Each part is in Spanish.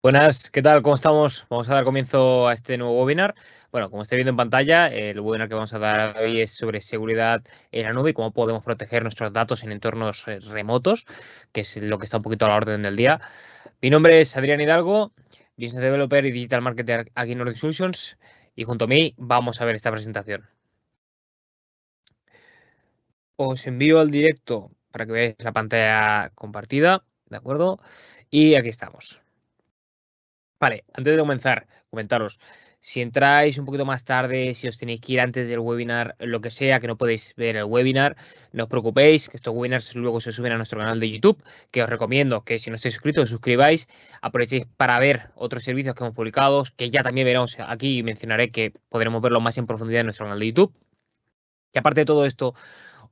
Buenas, ¿qué tal? ¿Cómo estamos? Vamos a dar comienzo a este nuevo webinar. Bueno, como estáis viendo en pantalla, el webinar que vamos a dar hoy es sobre seguridad en la nube y cómo podemos proteger nuestros datos en entornos remotos, que es lo que está un poquito a la orden del día. Mi nombre es Adrián Hidalgo, Business Developer y Digital Marketer aquí en Nordic Solutions, y junto a mí vamos a ver esta presentación. Os envío al directo para que veáis la pantalla compartida, ¿de acuerdo? Y aquí estamos. Vale, antes de comenzar, comentaros, si entráis un poquito más tarde, si os tenéis que ir antes del webinar, lo que sea, que no podéis ver el webinar, no os preocupéis, que estos webinars luego se suben a nuestro canal de YouTube, que os recomiendo que si no estáis suscritos, os suscribáis, aprovechéis para ver otros servicios que hemos publicado, que ya también veremos aquí y mencionaré que podremos verlo más en profundidad en nuestro canal de YouTube. Y aparte de todo esto,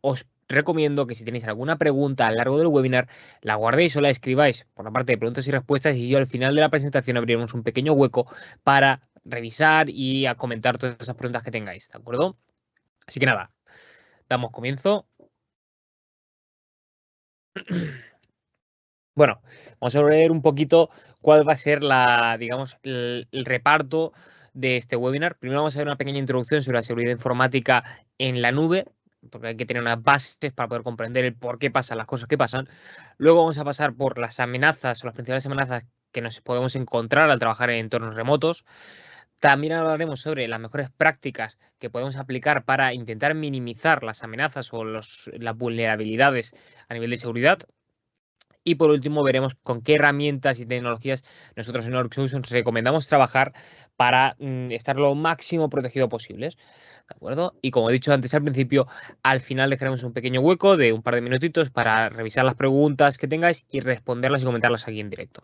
os recomiendo que si tenéis alguna pregunta a lo largo del webinar, la guardéis o la escribáis por la parte de preguntas y respuestas y yo al final de la presentación abriremos un pequeño hueco para revisar y a comentar todas esas preguntas que tengáis, ¿de acuerdo? Así que nada, damos comienzo. Bueno, vamos a ver un poquito cuál va a ser digamos, el reparto de este webinar. Primero vamos a ver una pequeña introducción sobre la seguridad informática en la nube, porque hay que tener unas bases para poder comprender el por qué pasan las cosas que pasan. Luego vamos a pasar por las amenazas o las principales amenazas que nos podemos encontrar al trabajar en entornos remotos. También hablaremos sobre las mejores prácticas que podemos aplicar para intentar minimizar las amenazas o las vulnerabilidades a nivel de seguridad. Y por último, veremos con qué herramientas y tecnologías nosotros en Nordic Solutions recomendamos trabajar para estar lo máximo protegido posible. ¿De acuerdo? Y como he dicho antes al principio, al final dejaremos un pequeño hueco de un par de minutitos para revisar las preguntas que tengáis y responderlas y comentarlas aquí en directo.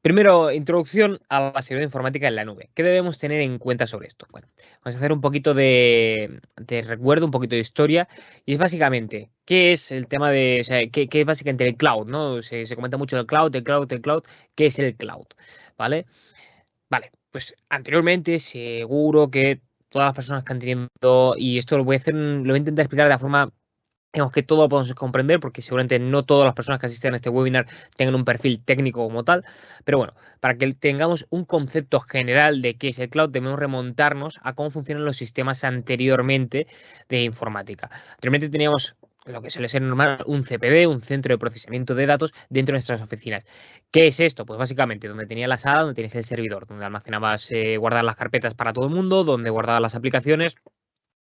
Primero, introducción a la seguridad informática en la nube. ¿Qué debemos tener en cuenta sobre esto? Bueno, vamos a hacer un poquito de recuerdo, un poquito de historia, y es básicamente, ¿qué es el tema de, o sea, qué es básicamente el cloud, ¿no? Se comenta mucho el cloud, ¿qué es el cloud? ¿Vale? Vale, pues anteriormente seguro que todas las personas que han tenido, y esto lo voy a hacer, lo voy a intentar explicar de la forma. Digamos que todo lo podemos comprender porque seguramente no todas las personas que asisten a este webinar tengan un perfil técnico como tal, pero bueno, para que tengamos un concepto general de qué es el cloud, debemos remontarnos a cómo funcionan los sistemas anteriormente de informática. Anteriormente teníamos lo que suele ser normal, un CPD, un centro de procesamiento de datos dentro de nuestras oficinas. ¿Qué es esto? Pues básicamente donde tenía la sala, donde tienes el servidor, donde almacenabas, guardar las carpetas para todo el mundo, donde guardabas las aplicaciones.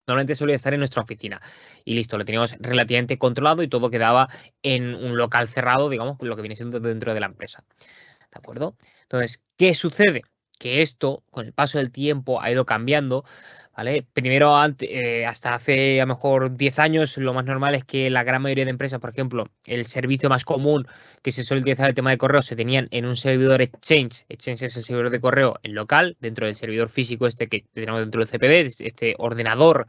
Normalmente solía estar en nuestra oficina y listo, lo teníamos relativamente controlado y todo quedaba en un local cerrado, digamos, lo que viene siendo dentro de la empresa. ¿De acuerdo? Entonces, ¿qué sucede? Que esto, con el paso del tiempo, ha ido cambiando, ¿vale? Primero, hasta hace a lo mejor 10 años, lo más normal es que la gran mayoría de empresas, por ejemplo, el servicio más común que se suele utilizar el tema de correo, se tenían en un servidor Exchange. Exchange es el servidor de correo en local, dentro del servidor físico este que tenemos dentro del CPD, este ordenador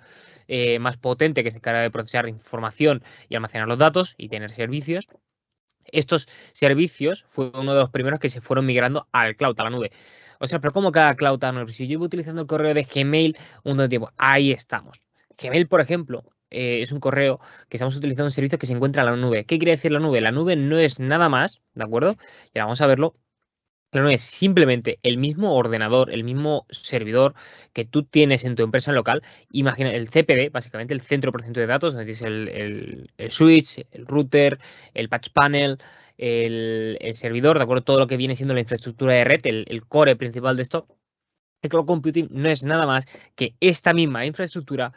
más potente que se encarga de procesar información y almacenar los datos y tener servicios. Estos servicios fue uno de los primeros que se fueron migrando al cloud, a la nube. O sea, pero ¿cómo cada cloud a la nube? Si yo iba utilizando el correo de Gmail un montón de tiempo, ahí estamos. Gmail, por ejemplo, es un correo que estamos utilizando un servicio que se encuentra en la nube. ¿Qué quiere decir la nube? La nube no es nada más, ¿de acuerdo? Y ahora vamos a verlo. Pero no es simplemente el mismo ordenador, el mismo servidor que tú tienes en tu empresa local. Imagina el CPD, básicamente el centro de procesamiento de datos, donde tienes el switch, el router, el patch panel, el servidor, ¿de acuerdo? Todo lo que viene siendo la infraestructura de red, el core principal de esto. El cloud computing no es nada más que esta misma infraestructura,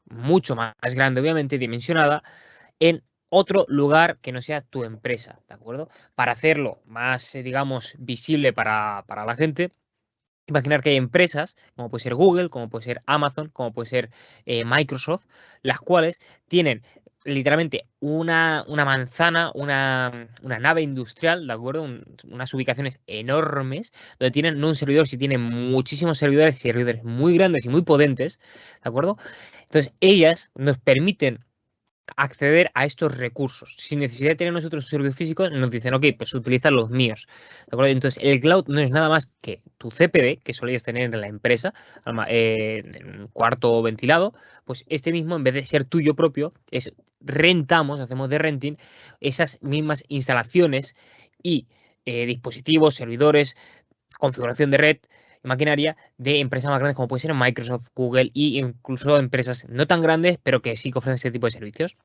mucho más grande, obviamente, dimensionada, en otro lugar que no sea tu empresa, ¿de acuerdo? Para hacerlo más, digamos, visible para la gente, imaginar que hay empresas, como puede ser Google, como puede ser Amazon, como puede ser Microsoft, las cuales tienen literalmente una manzana, una nave industrial, ¿de acuerdo? Unas ubicaciones enormes, donde tienen no un servidor, sino tienen muchísimos servidores, servidores muy grandes y muy potentes, ¿de acuerdo? Entonces, ellas nos permiten acceder a estos recursos. Sin necesidad de tener nosotros un servicio físico, nos dicen, ok, pues utiliza los míos. ¿De acuerdo? Entonces, el cloud no es nada más que tu CPD, que solías tener en la empresa, en un cuarto ventilado, pues este mismo, en vez de ser tuyo propio, hacemos de renting esas mismas instalaciones y dispositivos, servidores, configuración de red, maquinaria de empresas más grandes como puede ser Microsoft, Google e incluso empresas no tan grandes, pero que sí que ofrecen este tipo de servicios.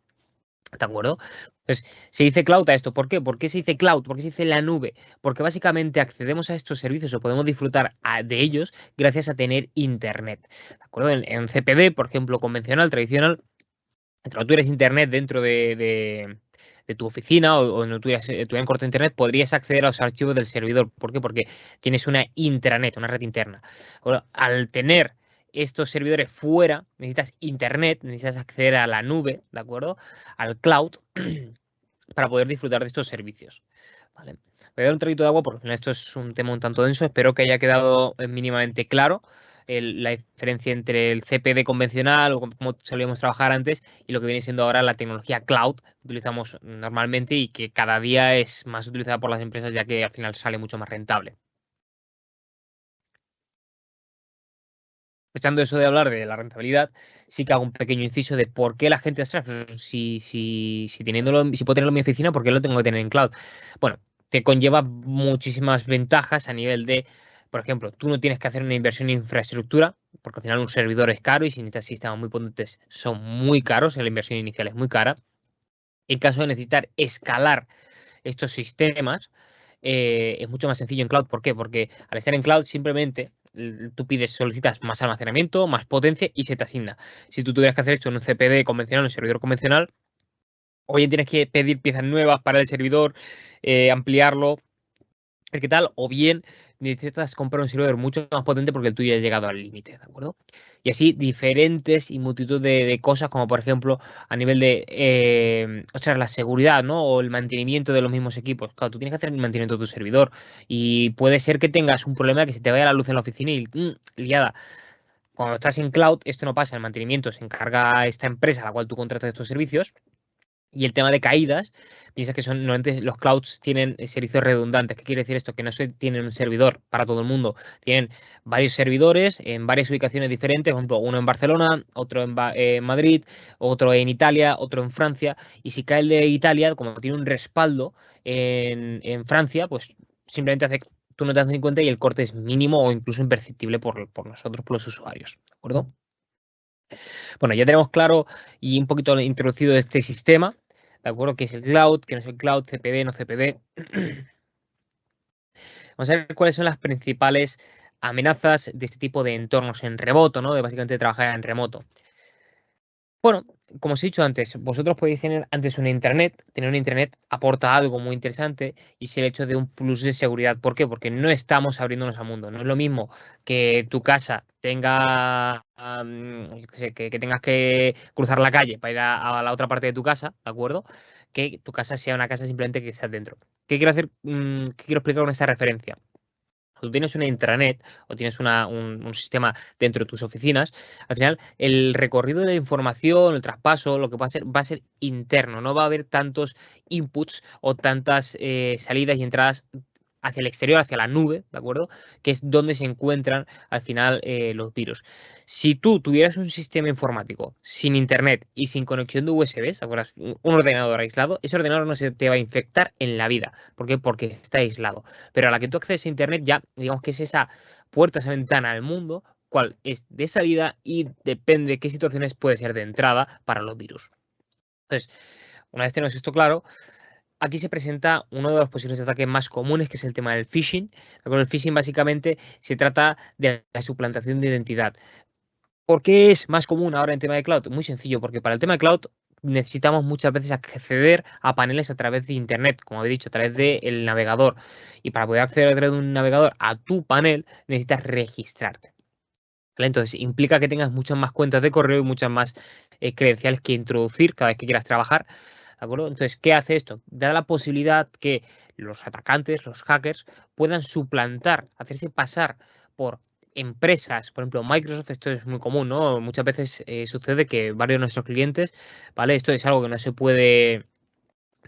¿De acuerdo? Entonces, se dice cloud a esto. ¿Por qué? ¿Por qué se dice cloud? ¿Por qué se dice la nube? Porque básicamente accedemos a estos servicios o podemos disfrutar de ellos gracias a tener internet. ¿De acuerdo? En CPD, por ejemplo, convencional, tradicional, cuando tú eres internet dentro de tu oficina o no tuvieras corto internet, podrías acceder a los archivos del servidor. ¿Por qué? Porque tienes una intranet, una red interna. Ahora, al tener estos servidores fuera, necesitas internet, necesitas acceder a la nube, ¿de acuerdo? Al cloud, para poder disfrutar de estos servicios. ¿Vale? Voy a dar un traguito de agua porque esto es un tema un tanto denso. Espero que haya quedado mínimamente claro la diferencia entre el CPD convencional o como solíamos trabajar antes y lo que viene siendo ahora la tecnología cloud que utilizamos normalmente y que cada día es más utilizada por las empresas ya que al final sale mucho más rentable. Echando eso de hablar de la rentabilidad, sí que hago un pequeño inciso de por qué la gente, ostras, si puedo tenerlo en mi oficina, ¿por qué lo tengo que tener en cloud? Bueno, te conlleva muchísimas ventajas a nivel de, por ejemplo, tú no tienes que hacer una inversión en infraestructura, porque al final un servidor es caro y si necesitas sistemas muy potentes son muy caros, la inversión inicial es muy cara. En caso de necesitar escalar estos sistemas, es mucho más sencillo en cloud. ¿Por qué? Porque al estar en cloud simplemente tú solicitas más almacenamiento, más potencia y se te asigna. Si tú tuvieras que hacer esto en un CPD convencional, en un servidor convencional, oye, tienes que pedir piezas nuevas para el servidor, ampliarlo, ¿qué tal? O bien necesitas comprar un servidor mucho más potente porque el tuyo ha llegado al límite, ¿de acuerdo? Y así diferentes y multitud de cosas, como por ejemplo a nivel de, ostras, la seguridad, ¿no? O el mantenimiento de los mismos equipos. Claro, tú tienes que hacer el mantenimiento de tu servidor y puede ser que tengas un problema que se te vaya la luz en la oficina y liada. Cuando estás en cloud, esto no pasa, el mantenimiento se encarga esta empresa a la cual tú contratas estos servicios. Y el tema de caídas, piensa que normalmente los clouds tienen servicios redundantes. ¿Qué quiere decir esto? Que no se tienen un servidor para todo el mundo. Tienen varios servidores en varias ubicaciones diferentes, por ejemplo, uno en Barcelona, otro en Madrid, otro en Italia, otro en Francia. Y si cae el de Italia, como tiene un respaldo en Francia, pues simplemente tú no te das ni cuenta y el corte es mínimo o incluso imperceptible por nosotros, por los usuarios. ¿De acuerdo? Bueno, ya tenemos claro y un poquito introducido este sistema, ¿de acuerdo? Que es el cloud, que no es el cloud, CPD, no CPD. Vamos a ver cuáles son las principales amenazas de este tipo de entornos en remoto, ¿no? De básicamente trabajar en remoto. Bueno, como os he dicho antes, vosotros podéis tener antes una internet, tener una internet aporta algo muy interesante y es el hecho de un plus de seguridad. ¿Por qué? Porque no estamos abriéndonos al mundo. No es lo mismo que tu casa tenga, yo qué sé, que tengas que cruzar la calle para ir a la otra parte de tu casa, ¿de acuerdo? Que tu casa sea una casa simplemente que estés dentro. ¿Qué quiero hacer? ¿Qué quiero explicar con esta referencia? Tú tienes una intranet o tienes un sistema dentro de tus oficinas, al final el recorrido de la información, el traspaso, lo que va a ser interno, no va a haber tantos inputs o tantas salidas y entradas hacia el exterior, hacia la nube, ¿de acuerdo? Que es donde se encuentran al final los virus. Si tú tuvieras un sistema informático sin internet y sin conexión de USB, ¿te acuerdas? Un ordenador aislado, ese ordenador no se te va a infectar en la vida. ¿Por qué? Porque está aislado. Pero a la que tú accedes a internet ya, digamos que es esa puerta, esa ventana al mundo, cual es de salida y depende de qué situaciones puede ser de entrada para los virus. Entonces, una vez tenemos esto claro, aquí se presenta uno de los posibles ataques más comunes, que es el tema del phishing. Con el phishing básicamente se trata de la suplantación de identidad. ¿Por qué es más común ahora en tema de cloud? Muy sencillo, porque para el tema de cloud necesitamos muchas veces acceder a paneles a través de internet, como he dicho, a través del navegador. Y para poder acceder a través de un navegador a tu panel, necesitas registrarte. ¿Vale? Entonces, implica que tengas muchas más cuentas de correo y muchas más credenciales que introducir cada vez que quieras trabajar. ¿De acuerdo? Entonces, ¿qué hace esto? Da la posibilidad que los atacantes, los hackers, puedan suplantar, hacerse pasar por empresas, por ejemplo, Microsoft, esto es muy común, ¿no? Muchas veces sucede que varios de nuestros clientes, ¿vale? Esto es algo que no se puede,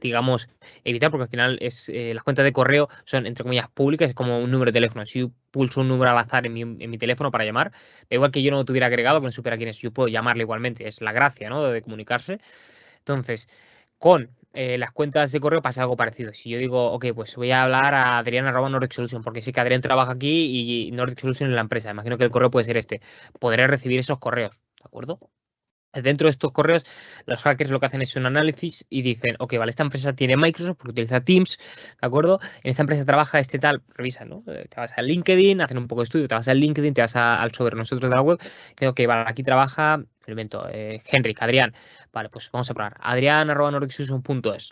digamos, evitar, porque al final las cuentas de correo son, entre comillas, públicas, es como un número de teléfono. Si yo pulso un número al azar en mi teléfono para llamar, da igual que yo no lo tuviera agregado, que no supiera quién es, yo puedo llamarle igualmente, es la gracia, ¿no? De comunicarse. Entonces, con las cuentas de correo pasa algo parecido. Si yo digo, ok, pues voy a hablar a Adrián@Nordic Solution, porque sé que Adrián trabaja aquí y Nordic Solution es la empresa. Imagino que el correo puede ser este. Podré recibir esos correos, ¿de acuerdo? Dentro de estos correos, los hackers lo que hacen es un análisis y dicen, ok, vale, esta empresa tiene Microsoft porque utiliza Teams, ¿de acuerdo? En esta empresa trabaja este tal, revisa, ¿no? Te vas a LinkedIn, hacen un poco de estudio, te vas a LinkedIn, te vas al sobre nosotros de la web, que ok, vale, aquí trabaja, me lo invento, Henrik, Adrián. Vale, pues vamos a probar. Adrián@nordicsusun.es.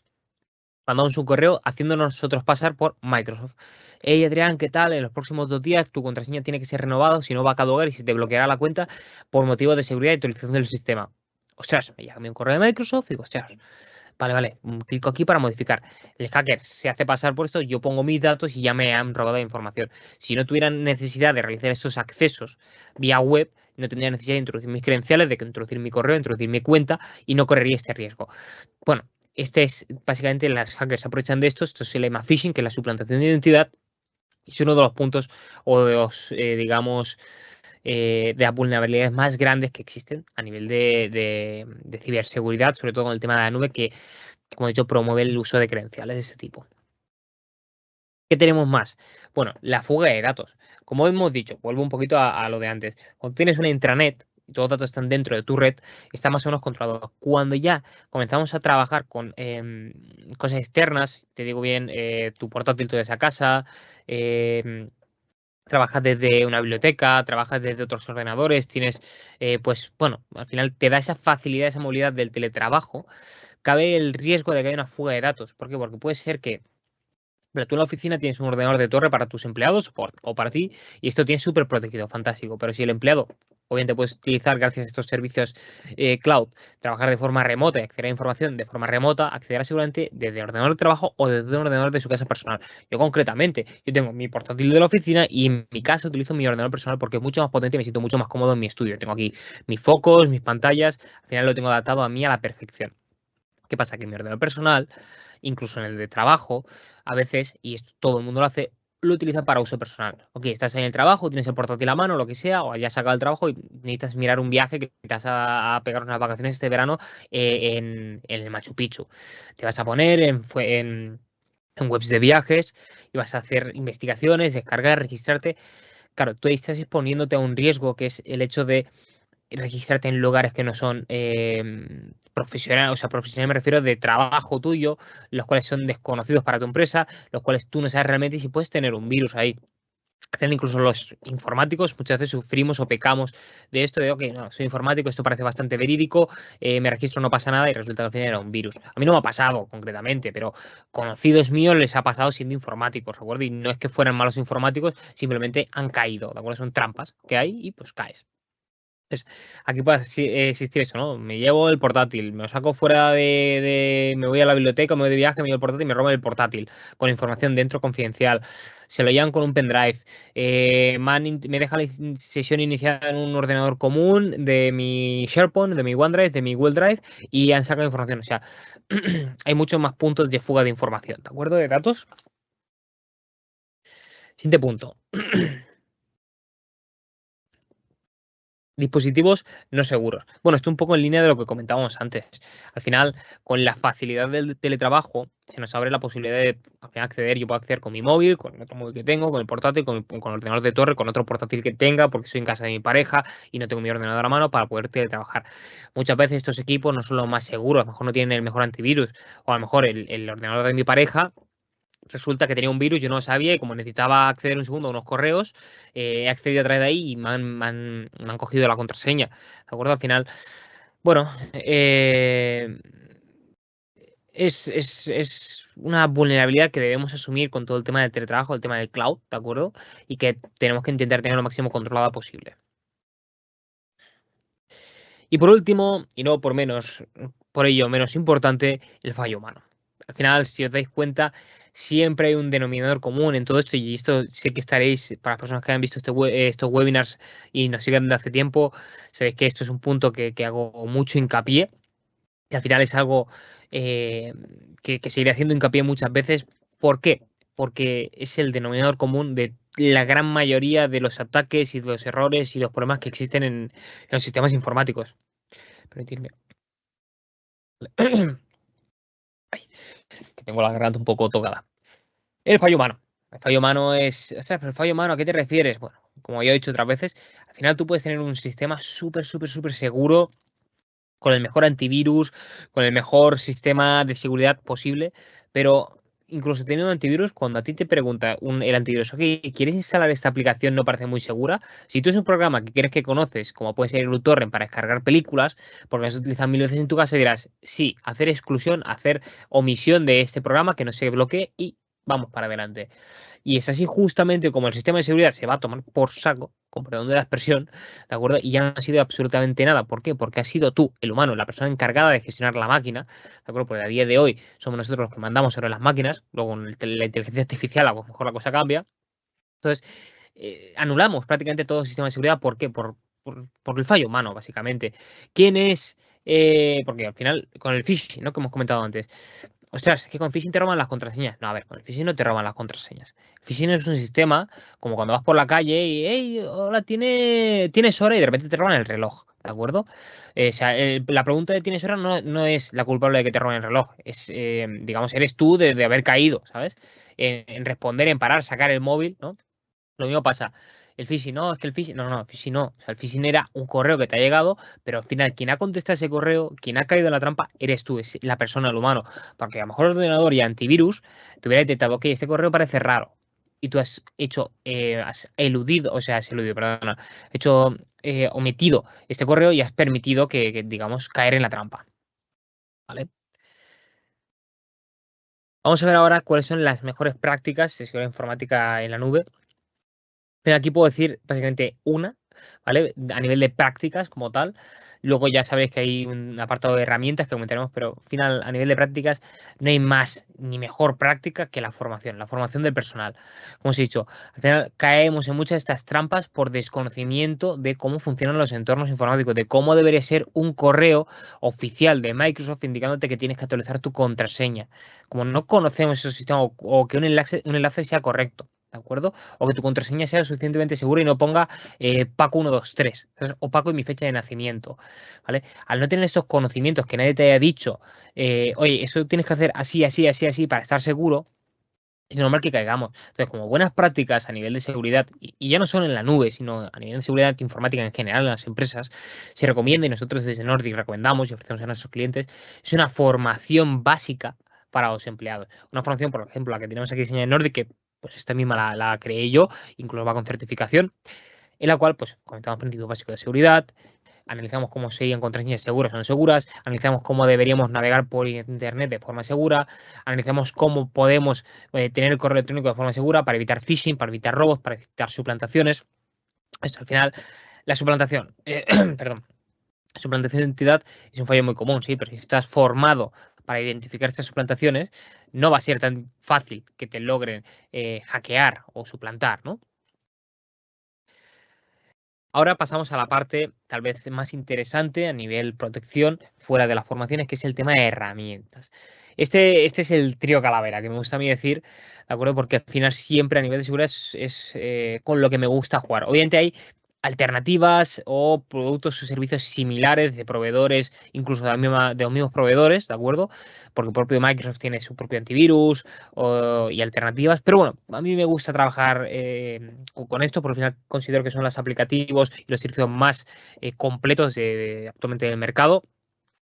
Mandamos un correo haciéndonos nosotros pasar por Microsoft. Hey Adrián, ¿qué tal? En los próximos 2 días tu contraseña tiene que ser renovada, si no va a caducar y se te bloqueará la cuenta por motivos de seguridad y actualización del sistema. Ostras, me llega a mí un correo de Microsoft y digo, ostras, vale, clico aquí para modificar. El hacker se hace pasar por esto, yo pongo mis datos y ya me han robado la información. Si no tuvieran necesidad de realizar estos accesos vía web, no tendría necesidad de introducir mis credenciales, de introducir mi correo, introducir mi cuenta y no correría este riesgo. Bueno, este es básicamente las hackers se aprovechan de esto se le llama phishing, que es la suplantación de identidad, y es uno de los puntos o de los, digamos, de las vulnerabilidades más grandes que existen a nivel de ciberseguridad, sobre todo con el tema de la nube, que, como he dicho, promueve el uso de credenciales de ese tipo. ¿Qué tenemos más? Bueno, la fuga de datos. Como hemos dicho, vuelvo un poquito a lo de antes. Cuando tienes una intranet y todos los datos están dentro de tu red, está más o menos controlado. Cuando ya comenzamos a trabajar con cosas externas, te digo bien, tu portátil tú desde casa, trabajas desde una biblioteca, trabajas desde otros ordenadores, tienes, pues bueno, al final te da esa facilidad, esa movilidad del teletrabajo, cabe el riesgo de que haya una fuga de datos. ¿Por qué? Porque puede ser que pero tú en la oficina tienes un ordenador de torre para tus empleados o para ti y esto tienes súper protegido, fantástico. Pero si el empleado, obviamente puedes utilizar gracias a estos servicios cloud, trabajar de forma remota y acceder a información de forma remota, accederá seguramente desde el ordenador de trabajo o desde un ordenador de su casa personal. Yo concretamente, yo tengo mi portátil de la oficina y en mi casa utilizo mi ordenador personal porque es mucho más potente y me siento mucho más cómodo en mi estudio. Tengo aquí mis focos, mis pantallas, al final lo tengo adaptado a mí a la perfección. ¿Qué pasa? Que en mi ordenador personal, incluso en el de trabajo, a veces, y esto todo el mundo lo hace, lo utilizan para uso personal. Ok, estás en el trabajo, tienes el portátil a mano, lo que sea, o hayas sacado el trabajo y necesitas mirar un viaje que te vas a pegar unas vacaciones este verano en el Machu Picchu. Te vas a poner en webs de viajes y vas a hacer investigaciones, descargar, registrarte. Claro, tú ahí estás exponiéndote a un riesgo que es el hecho de registrarte en lugares que no son profesionales, o sea, profesionales me refiero de trabajo tuyo, los cuales son desconocidos para tu empresa, los cuales tú no sabes realmente si puedes tener un virus ahí. Al final, incluso los informáticos muchas veces sufrimos o pecamos de esto de, ok, no, soy informático, esto parece bastante verídico, me registro, no pasa nada y resulta que al final era un virus. A mí no me ha pasado concretamente, pero conocidos míos les ha pasado siendo informáticos, ¿recuerdo? Y no es que fueran malos informáticos, simplemente han caído, ¿de acuerdo? Son trampas que hay y pues caes. Entonces, aquí puede existir eso, ¿no? Me llevo el portátil, me lo saco fuera me voy a la biblioteca, me voy de viaje, me llevo el portátil y me roban el portátil con información dentro confidencial. Se lo llevan con un pendrive. Me deja la sesión iniciada en un ordenador común de mi SharePoint, de mi OneDrive, de mi Google Drive y han sacado información. O sea, hay muchos más puntos de fuga de información, ¿de acuerdo? De datos. Siguiente punto. Dispositivos no seguros. Bueno, esto un poco en línea de lo que comentábamos antes. Al final, con la facilidad del teletrabajo, se nos abre la posibilidad de al final, acceder. Yo puedo acceder con mi móvil, con otro móvil que tengo, con el portátil, con el ordenador de torre, con otro portátil que tenga, porque estoy en casa de mi pareja y no tengo mi ordenador a mano para poder teletrabajar. Muchas veces estos equipos no son los más seguros, a lo mejor no tienen el mejor antivirus, o a lo mejor el ordenador de mi pareja resulta que tenía un virus, yo no lo sabía y como necesitaba acceder un segundo a unos correos, he accedido a través de ahí y me han cogido la contraseña. ¿De acuerdo? Al final, bueno, es una vulnerabilidad que debemos asumir con todo el tema del teletrabajo, el tema del cloud, ¿de acuerdo? Y que tenemos que intentar tener lo máximo controlada posible. Y por último, y no por menos, por ello menos importante, el fallo humano. Al final, si os dais cuenta, siempre hay un denominador común en todo esto, y esto sé que estaréis, para las personas que han visto estos webinars y nos siguen de hace tiempo, sabéis que esto es un punto que hago mucho hincapié, y al final es algo eh, que seguiré haciendo hincapié muchas veces. ¿Por qué? Porque es el denominador común de la gran mayoría de los ataques y de los errores y los problemas que existen en los sistemas informáticos. Permitidme. Ay, que tengo la garganta un poco tocada. El fallo humano. El fallo humano es. O sea, pero el fallo humano, ¿a qué te refieres? Bueno, como ya he dicho otras veces, al final tú puedes tener un sistema súper, súper, súper seguro, con el mejor antivirus, con el mejor sistema de seguridad posible, pero incluso teniendo un antivirus, cuando a ti te pregunta el antivirus, ok, ¿quieres instalar esta aplicación? No parece muy segura. Si tú es un programa que quieres que conoces, como puede ser el uTorrent para descargar películas, porque las utilizas mil veces en tu casa, dirás, sí, hacer exclusión, hacer omisión de este programa que no se bloquee y vamos para adelante. Y es así justamente como el sistema de seguridad se va a tomar por saco, con perdón de la expresión, ¿de acuerdo? Y ya no ha sido absolutamente nada. ¿Por qué? Porque has sido tú, el humano, la persona encargada de gestionar la máquina, ¿de acuerdo? Porque a día de hoy somos nosotros los que mandamos sobre las máquinas, luego con la inteligencia artificial a lo mejor la cosa cambia. Entonces, anulamos prácticamente todo el sistema de seguridad. ¿Por qué? Por el fallo humano, básicamente. ¿Quién es? Porque al final, con el phishing, ¿no? Que hemos comentado antes. Ostras, es que con phishing te roban las contraseñas. No, a ver, con el phishing no te roban las contraseñas. El phishing es un sistema como cuando vas por la calle y, hey, hola, ¿tienes hora? Y de repente te roban el reloj, ¿de acuerdo? O sea, la pregunta de ¿tienes hora? No es la culpable de que te roben el reloj. Es, digamos, eres tú de haber caído, ¿sabes? En responder, en parar, sacar el móvil, ¿no? Lo mismo pasa. El phishing, no, es que el phishing, no, el phishing no. O sea, el phishing era un correo que te ha llegado, pero al final quien ha contestado ese correo, quien ha caído en la trampa, eres tú, es la persona, el humano. Porque a lo mejor el ordenador y antivirus te hubiera detectado, ok, este correo parece raro. Y tú has hecho, has eludido, o sea, has eludido, perdona, hecho, omitido este correo y has permitido digamos, caer en la trampa. ¿Vale? Vamos a ver ahora cuáles son las mejores prácticas de seguridad informática en la nube. Pero aquí puedo decir básicamente una, ¿vale? A nivel de prácticas como tal. Luego ya sabéis que hay un apartado de herramientas que comentaremos, pero al final, a nivel de prácticas, no hay más ni mejor práctica que la formación del personal. Como os he dicho, al final caemos en muchas de estas trampas por desconocimiento de cómo funcionan los entornos informáticos, de cómo debería ser un correo oficial de Microsoft indicándote que tienes que actualizar tu contraseña. Como no conocemos esos sistemas o que un enlace sea correcto. ¿De acuerdo? O que tu contraseña sea lo suficientemente segura y no ponga Paco123, ¿sabes? O Paco y mi fecha de nacimiento, ¿vale? Al no tener esos conocimientos que nadie te haya dicho, oye, eso tienes que hacer así, así, así, así para estar seguro, es normal que caigamos. Entonces, como buenas prácticas a nivel de seguridad, y ya no solo en la nube, sino a nivel de seguridad informática en general en las empresas, se recomienda y nosotros desde Nordic recomendamos y ofrecemos a nuestros clientes, es una formación básica para los empleados. Una formación, por ejemplo, la que tenemos aquí diseñada en Nordic, que pues esta misma la creé yo, incluso va con certificación, en la cual pues comentamos principios básicos de seguridad, analizamos cómo serían contraseñas seguras o no seguras, analizamos cómo deberíamos navegar por Internet de forma segura, analizamos cómo podemos tener el correo electrónico de forma segura para evitar phishing, para evitar robos, para evitar suplantaciones. Al final, la suplantación, perdón, suplantación de identidad es un fallo muy común, sí, pero si estás formado para identificar estas suplantaciones, no va a ser tan fácil que te logren hackear o suplantar, ¿no? Ahora pasamos a la parte tal vez más interesante a nivel protección fuera de las formaciones, que es el tema de herramientas. Este es el trío calavera, que me gusta a mí decir, ¿de acuerdo? Porque al final siempre a nivel de seguridad es con lo que me gusta jugar. Obviamente hay alternativas o productos o servicios similares de proveedores, incluso de los mismos proveedores, ¿de acuerdo? Porque el propio Microsoft tiene su propio antivirus y alternativas. Pero bueno, a mí me gusta trabajar con esto, porque al final considero que son los aplicativos y los servicios más completos actualmente del mercado.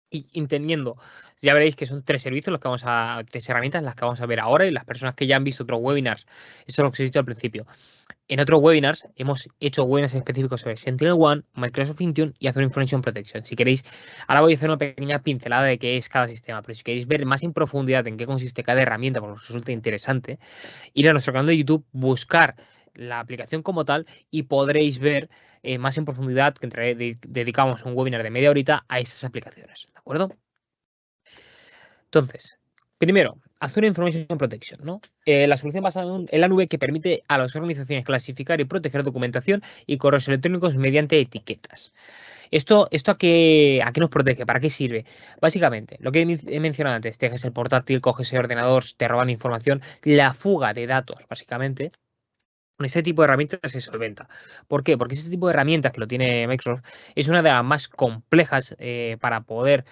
Y entendiendo, ya veréis que son tres servicios los que tres herramientas las que vamos a ver ahora y las personas que ya han visto otros webinars, eso es lo que os he dicho al principio. En otros webinars hemos hecho webinars específicos sobre SentinelOne, Microsoft Intune y Azure Information Protection. Si queréis, ahora voy a hacer una pequeña pincelada de qué es cada sistema, pero si queréis ver más en profundidad en qué consiste cada herramienta, porque os resulta interesante, ir a nuestro canal de YouTube, buscar la aplicación como tal y podréis ver más en profundidad que dedicamos un webinar de media horita a estas aplicaciones, ¿de acuerdo? Entonces, primero, Azure Information Protection, ¿no? La solución basada en la nube que permite a las organizaciones clasificar y proteger documentación y correos electrónicos mediante etiquetas. ¿Esto a qué nos protege? ¿Para qué sirve? Básicamente, lo que he mencionado antes, dejes el portátil, coges el ordenador, te roban información, la fuga de datos, básicamente, con este tipo de herramientas se solventa. ¿Por qué? Porque ese tipo de herramientas que lo tiene Microsoft es una de las más complejas para poder,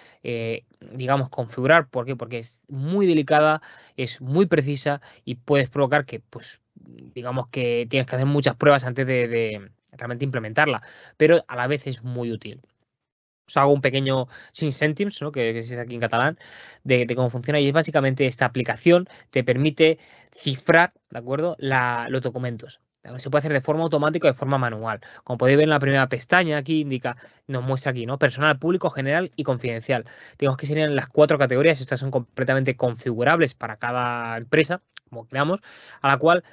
digamos, configurar. ¿Por qué? Porque es muy delicada, es muy precisa y puedes provocar que, pues, digamos que tienes que hacer muchas pruebas antes de realmente implementarla, pero a la vez es muy útil. Os hago un pequeño sin cèntims, ¿no? Que se dice aquí en catalán, de cómo funciona. Y es básicamente esta aplicación te permite cifrar, ¿de acuerdo? Los documentos. Se puede hacer de forma automática o de forma manual. Como podéis ver en la primera pestaña, aquí indica, nos muestra aquí, ¿no? Personal, público, general y confidencial. Digamos que serían las 4 categorías. Estas son completamente configurables para cada empresa, como creamos, a la cual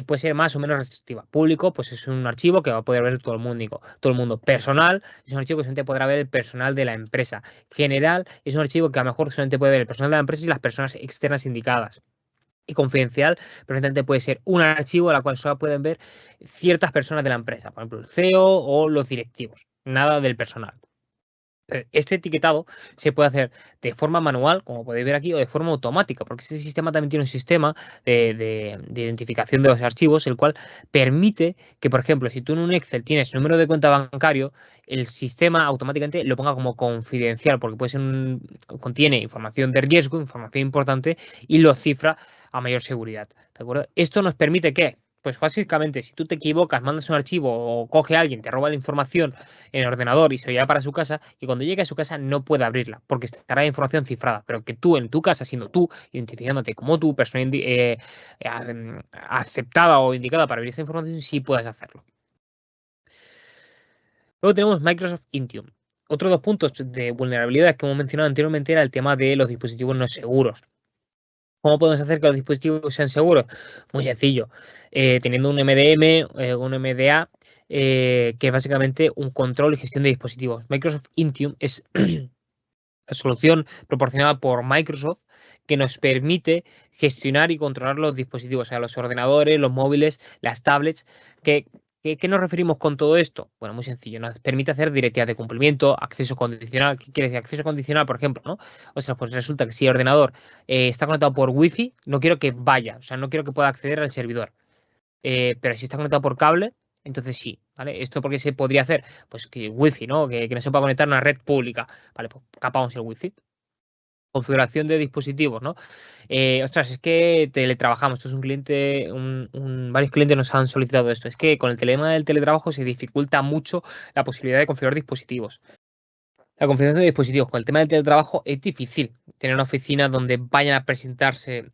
puede ser más o menos restrictiva. Público, pues es un archivo que va a poder ver todo el mundo. Todo el mundo. Personal es un archivo que solamente podrá ver el personal de la empresa. General es un archivo que a lo mejor solamente puede ver el personal de la empresa y las personas externas indicadas. Y confidencial, perfectamente puede ser un archivo a la cual solo pueden ver ciertas personas de la empresa, por ejemplo, el CEO o los directivos, nada del personal. Este etiquetado se puede hacer de forma manual, como podéis ver aquí, o de forma automática, porque este sistema también tiene un sistema de identificación de los archivos, el cual permite que, por ejemplo, si tú en un Excel tienes número de cuenta bancario, el sistema automáticamente lo ponga como confidencial, porque contiene información de riesgo, información importante, y lo cifra a mayor seguridad. ¿De acuerdo? Esto nos permite que, pues básicamente, si tú te equivocas, mandas un archivo o coge a alguien, te roba la información en el ordenador y se lo lleva para su casa, y cuando llegue a su casa no puede abrirla, porque estará la información cifrada, pero que tú en tu casa, siendo tú, identificándote como tú, persona aceptada o indicada para abrir esa información, sí puedes hacerlo. Luego tenemos Microsoft Intune. Otros 2 puntos de vulnerabilidad que hemos mencionado anteriormente era el tema de los dispositivos no seguros. ¿Cómo podemos hacer que los dispositivos sean seguros? Muy sencillo, teniendo un MDM, un MDA, que es básicamente un control y gestión de dispositivos. Microsoft Intune es la solución proporcionada por Microsoft que nos permite gestionar y controlar los dispositivos, o sea, los ordenadores, los móviles, las tablets. ¿Qué nos referimos con todo esto? Bueno, muy sencillo, nos permite hacer directivas de cumplimiento, acceso condicional. ¿Qué quiere decir? Acceso condicional, por ejemplo, ¿no? O sea, pues resulta que si el ordenador está conectado por Wi-Fi, no quiero que vaya, o sea, no quiero que pueda acceder al servidor. Pero si está conectado por cable, entonces sí, ¿vale? ¿Esto por qué se podría hacer? Pues que Wi-Fi, ¿no? Que no se pueda conectar a una red pública. Vale, pues capamos el Wi-Fi. Configuración de dispositivos, ¿no? Ostras, es que teletrabajamos. Esto es un cliente, varios clientes nos han solicitado esto. Es que con el tema del teletrabajo se dificulta mucho la posibilidad de configurar dispositivos. La configuración de dispositivos con el tema del teletrabajo es difícil. Tener una oficina donde vayan a presentarse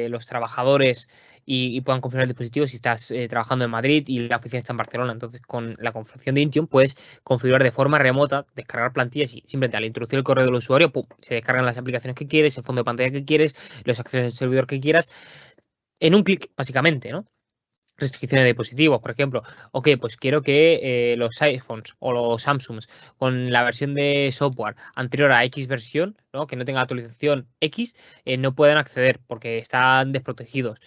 los trabajadores y puedan configurar dispositivos si estás trabajando en Madrid y la oficina está en Barcelona. Entonces, con la configuración de Intune puedes configurar de forma remota, descargar plantillas y simplemente al introducir el correo del usuario, ¡pum!, se descargan las aplicaciones que quieres, el fondo de pantalla que quieres, los accesos al servidor que quieras, en un clic, básicamente, ¿no? Restricciones de dispositivos, por ejemplo. Ok, pues quiero que los iPhones o los Samsungs con la versión de software anterior a X versión, ¿no? Que no tenga actualización X, no puedan acceder porque están desprotegidos.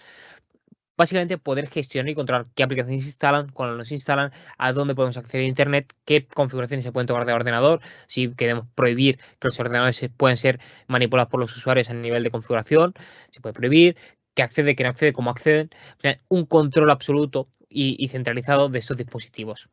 Básicamente poder gestionar y controlar qué aplicaciones se instalan, cuándo no se instalan, a dónde podemos acceder a Internet, qué configuraciones se pueden tocar de ordenador, si queremos prohibir que los ordenadores pueden ser manipulados por los usuarios a nivel de configuración, se puede prohibir, qué accede, qué no accede, cómo acceden, o sea, un control absoluto y centralizado de estos dispositivos.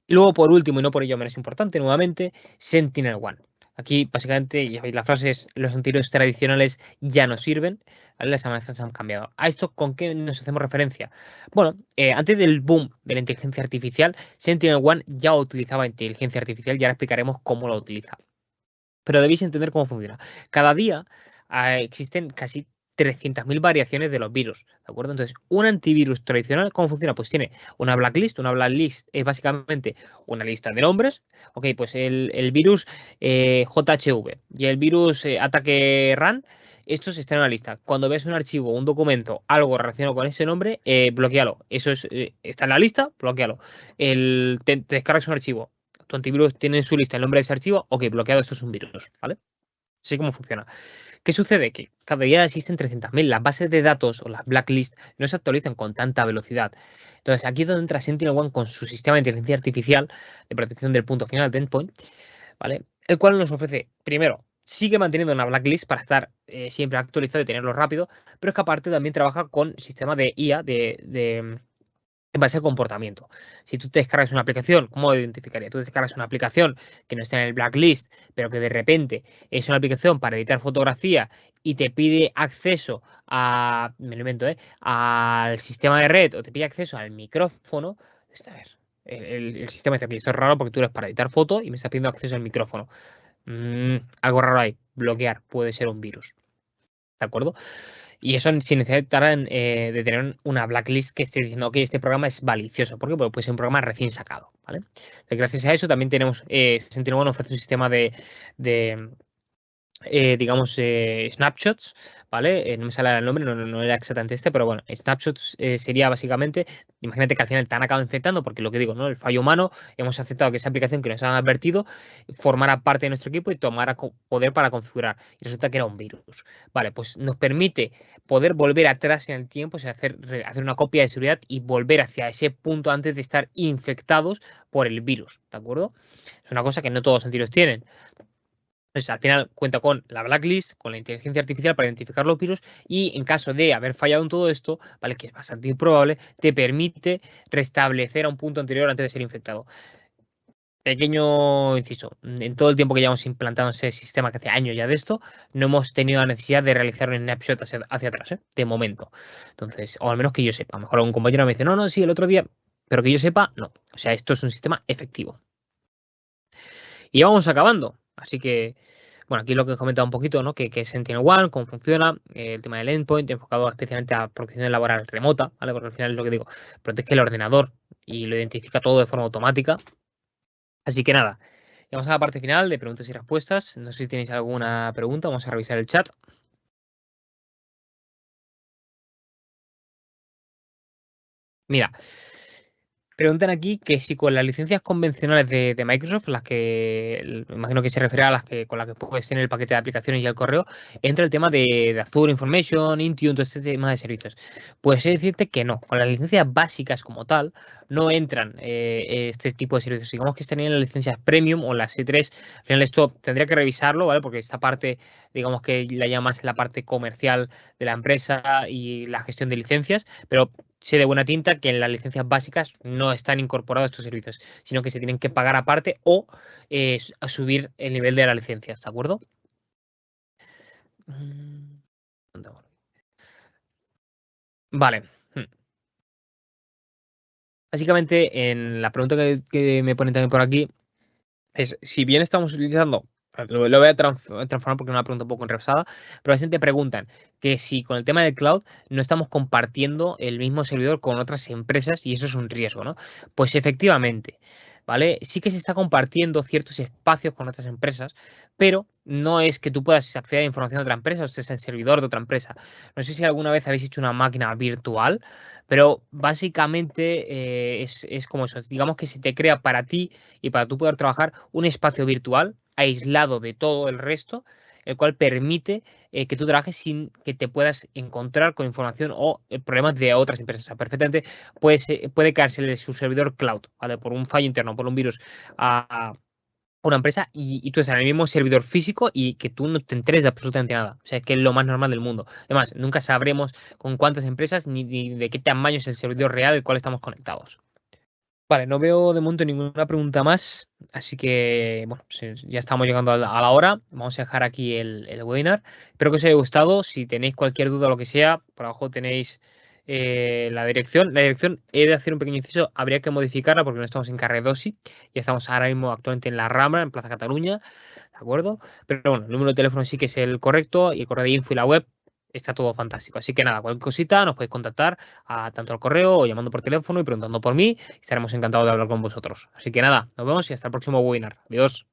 Y luego, por último, y no por ello menos importante, nuevamente, SentinelOne. Aquí, básicamente, ya veis, la frase es: los antivirus tradicionales ya no sirven, ¿vale? Las amenazas han cambiado. ¿A esto con qué nos hacemos referencia? Bueno, antes del boom de la inteligencia artificial, SentinelOne ya utilizaba inteligencia artificial y ahora explicaremos cómo lo utiliza. Pero debéis entender cómo funciona. Cada día existen casi 300.000 variaciones de los virus, ¿de acuerdo? Entonces, un antivirus tradicional, ¿cómo funciona? Pues tiene una blacklist. Una blacklist es básicamente una lista de nombres. Ok, pues el virus JHV y el virus ataque RAN, estos están en una lista. Cuando ves un archivo, un documento, algo relacionado con ese nombre, bloquealo. Eso está en la lista, bloquealo. Te descargas un archivo, tu antivirus tiene en su lista el nombre de ese archivo, ok, bloqueado, esto es un virus, ¿vale? Así como funciona. ¿Qué sucede? Que cada día existen 300.000. Las bases de datos o las blacklists no se actualizan con tanta velocidad. Entonces, aquí es donde entra SentinelOne con su sistema de inteligencia artificial de protección del punto final de endpoint, ¿vale? El cual nos ofrece, primero, sigue manteniendo una blacklist para estar siempre actualizado y tenerlo rápido, pero es que aparte también trabaja con sistemas de IA, en base al comportamiento. Si tú te descargas una aplicación, ¿cómo lo identificaría? Tú descargas una aplicación que no está en el blacklist, pero que de repente es una aplicación para editar fotografía y te pide acceso a, me lo invento, al sistema de red o te pide acceso al micrófono. A ver, el sistema dice que esto es raro porque tú eres para editar fotos y me estás pidiendo acceso al micrófono. Algo raro ahí. Bloquear puede ser un virus. ¿De acuerdo? Y eso sin necesidad de tener una blacklist que esté diciendo que este programa es malicioso. ¿Por qué? Porque puede ser un programa recién sacado. ¿Vale? Entonces, gracias a eso también tenemos, 69 ofrece un sistema de digamos, snapshots, ¿vale? No me sale el nombre, no era exactamente este, pero bueno, snapshots sería básicamente, imagínate que al final te han acabado infectando, porque lo que digo, ¿no? El fallo humano, hemos aceptado que esa aplicación que nos han advertido formara parte de nuestro equipo y tomara poder para configurar. Y resulta que era un virus. Vale, pues nos permite poder volver atrás en el tiempo, o sea, hacer una copia de seguridad y volver hacia ese punto antes de estar infectados por el virus, ¿de acuerdo? Es una cosa que no todos los antivirus tienen. Entonces, al final cuenta con la blacklist, con la inteligencia artificial para identificar los virus y en caso de haber fallado en todo esto, ¿vale? Que es bastante improbable, te permite restablecer a un punto anterior antes de ser infectado. Pequeño inciso, en todo el tiempo que llevamos implantado ese sistema, que hace años ya de esto, no hemos tenido la necesidad de realizar un snapshot hacia atrás, de momento. Entonces, o al menos que yo sepa. A lo mejor un compañero me dice, no, sí, el otro día, pero que yo sepa, no. O sea, esto es un sistema efectivo. Y vamos acabando. Así que, bueno, aquí lo que he comentado un poquito, ¿no? Que es SentinelOne, cómo funciona, el tema del endpoint, enfocado especialmente a protección laboral remota, ¿vale? Porque al final es lo que digo, protege el ordenador y lo identifica todo de forma automática. Así que nada, llegamos a la parte final de preguntas y respuestas. No sé si tenéis alguna pregunta, vamos a revisar el chat. Mira, preguntan aquí que si con las licencias convencionales de Microsoft, las que me imagino que se refiere a las que con las que puedes tener el paquete de aplicaciones y el correo, entra el tema de Azure Information, Intune, todo este tema de servicios. Pues he de decirte que no, con las licencias básicas como tal, no entran este tipo de servicios. Digamos que estarían las licencias premium o las C3. Al final esto tendría que revisarlo, ¿vale? Porque esta parte, digamos que la llamas la parte comercial de la empresa y la gestión de licencias, pero sé de buena tinta que en las licencias básicas no están incorporados estos servicios, sino que se tienen que pagar aparte o a subir el nivel de las licencias, ¿de acuerdo? Vale. Básicamente, en la pregunta que me ponen también por aquí es, si bien estamos utilizando, lo voy a transformar porque es una pregunta un poco enrevesada, pero básicamente preguntan que si con el tema del cloud no estamos compartiendo el mismo servidor con otras empresas y eso es un riesgo, ¿no? Pues efectivamente, ¿vale? Sí que se está compartiendo ciertos espacios con otras empresas, pero no es que tú puedas acceder a información de otra empresa o estés en servidor de otra empresa. No sé si alguna vez habéis hecho una máquina virtual, pero básicamente es como eso. Digamos que se te crea para ti y para tú poder trabajar un espacio virtual aislado de todo el resto, el cual permite que tú trabajes sin que te puedas encontrar con información o problemas de otras empresas. O sea, perfectamente puede caerse su servidor cloud, ¿vale? Por un fallo interno, por un virus a una empresa y tú estás en el mismo servidor físico y que tú no te enteres de absolutamente nada. O sea, es que es lo más normal del mundo. Además, nunca sabremos con cuántas empresas ni de qué tamaño es el servidor real del cual estamos conectados. Vale, no veo de momento ninguna pregunta más, así que bueno, ya estamos llegando a la hora. Vamos a dejar aquí el webinar. Espero que os haya gustado. Si tenéis cualquier duda o lo que sea, por abajo tenéis la dirección. La dirección, he de hacer un pequeño inciso, habría que modificarla porque no estamos en Carredosi, ya estamos ahora mismo actualmente en La Rambla, en Plaza Cataluña, ¿de acuerdo? Pero bueno, el número de teléfono sí que es el correcto y el correo de info y la web. Está todo fantástico. Así que nada, cualquier cosita nos podéis contactar tanto al correo o llamando por teléfono y preguntando por mí. Estaremos encantados de hablar con vosotros. Así que nada, nos vemos y hasta el próximo webinar. Adiós.